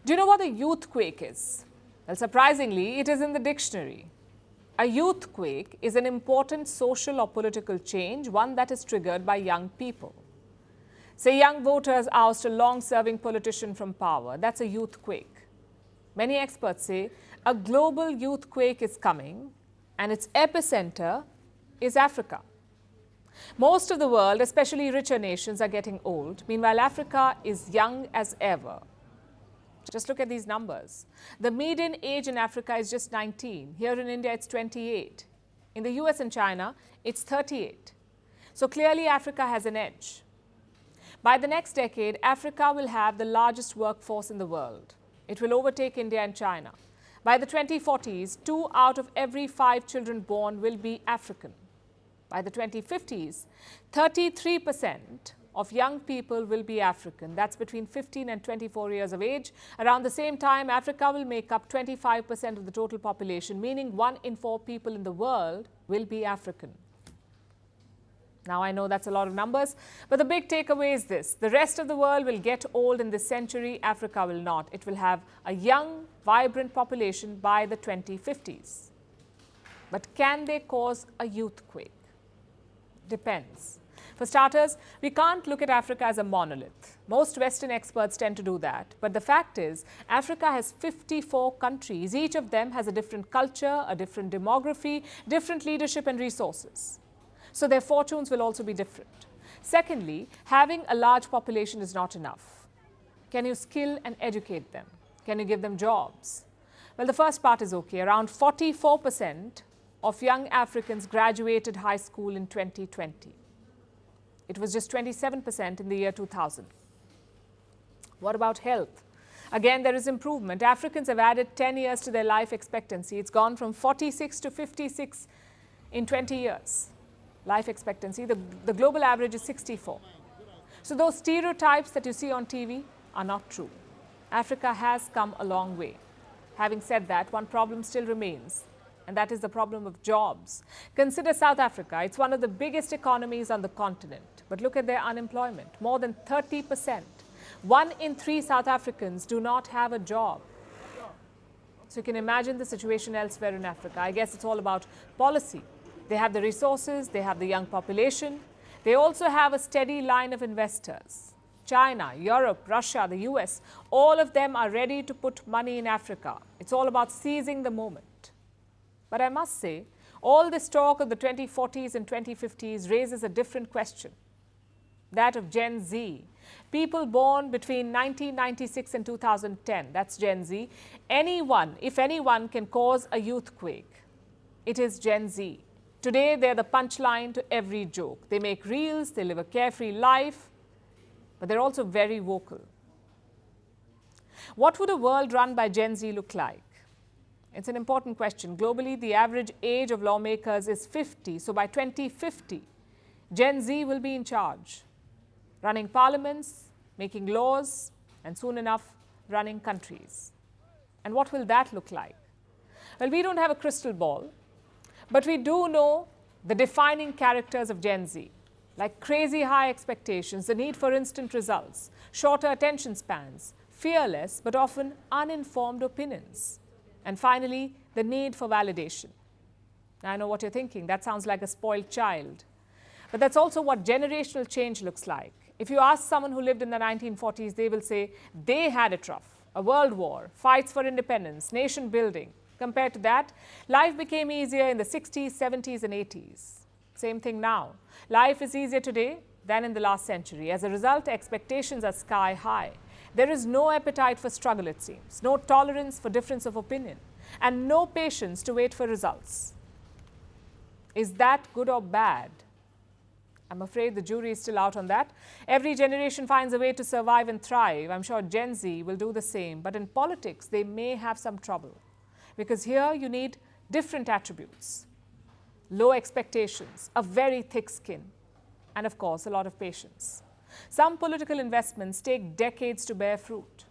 Do you know what a youthquake is? Well, surprisingly, it is in the dictionary. A youthquake is an important social or political change, one that is triggered by young people. Say young voters oust a long-serving politician from power. That's a youthquake. Many experts say a global youthquake is coming and its epicenter is Africa. Most of the world, especially richer nations, are getting old. Meanwhile, Africa is young as ever. Just look at these numbers. The median age in Africa is just 19. Here in India, it's 28. In the US and China, it's 38. So clearly, Africa has an edge. By the next decade, Africa will have the largest workforce in the world. It will overtake India and China. By the 2040s, 2 out of every 5 children born will be African. By the 2050s, 33% of young people will be African. That's between 15 and 24 years of age. Around the same time, Africa will make up 25% of the total population, meaning 1 in 4 people in the world will be African. Now, I know that's a lot of numbers, but the big takeaway is this. The rest of the world will get old in this century. Africa will not. It will have a young, vibrant population by the 2050s. But can they cause a youthquake? Depends. For starters, we can't look at Africa as a monolith. Most Western experts tend to do that. But the fact is, Africa has 54 countries. Each of them has a different culture, a different demography, different leadership and resources. So their fortunes will also be different. Secondly, having a large population is not enough. Can you skill and educate them? Can you give them jobs? Well, the first part is okay. Around 44% of young Africans graduated high school in 2020. It was just 27% in the year 2000. What about health? Again, there is improvement. Africans have added 10 years to their life expectancy. It's gone from 46 to 56 in 20 years. Life expectancy, the global average is 64. So those stereotypes that you see on TV are not true. Africa has come a long way. Having said that, one problem still remains, and that is the problem of jobs. Consider South Africa. It's one of the biggest economies on the continent. But look at their unemployment, more than 30%. 1 in 3 South Africans do not have a job. So you can imagine the situation elsewhere in Africa. I guess it's all about policy. They have the resources, they have the young population. They also have a steady line of investors. China, Europe, Russia, the US, all of them are ready to put money in Africa. It's all about seizing the moment. But I must say, all this talk of the 2040s and 2050s raises a different question. That of Gen Z. People born between 1996 and 2010, that's Gen Z. Anyone, if anyone, can cause a youthquake. It is Gen Z. Today, they're the punchline to every joke. They make reels, they live a carefree life, but they're also very vocal. What would a world run by Gen Z look like? It's an important question. Globally, the average age of lawmakers is 50. So by 2050, Gen Z will be in charge, running parliaments, making laws, and soon enough, running countries. And what will that look like? Well, we don't have a crystal ball. But we do know the defining characters of Gen Z, like crazy high expectations, the need for instant results, shorter attention spans, fearless but often uninformed opinions, and finally, the need for validation. Now, I know what you're thinking. That sounds like a spoiled child. But that's also what generational change looks like. If you ask someone who lived in the 1940s, they will say they had it rough. A world war, fights for independence, nation building. Compared to that, life became easier in the 60s, 70s, and 80s. Same thing now. Life is easier today than in the last century. As a result, expectations are sky high. There is no appetite for struggle, it seems, no tolerance for difference of opinion, and no patience to wait for results. Is that good or bad? I'm afraid the jury is still out on that. Every generation finds a way to survive and thrive. I'm sure Gen Z will do the same. But in politics, they may have some trouble. Because here you need different attributes, low expectations, a very thick skin, and of course, a lot of patience. Some political investments take decades to bear fruit,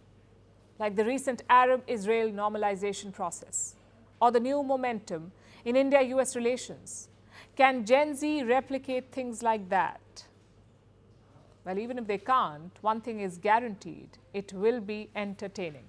like the recent Arab-Israel normalization process, or the new momentum in India-US relations. Can Gen Z replicate things like that? Well, even if they can't, one thing is guaranteed: it will be entertaining.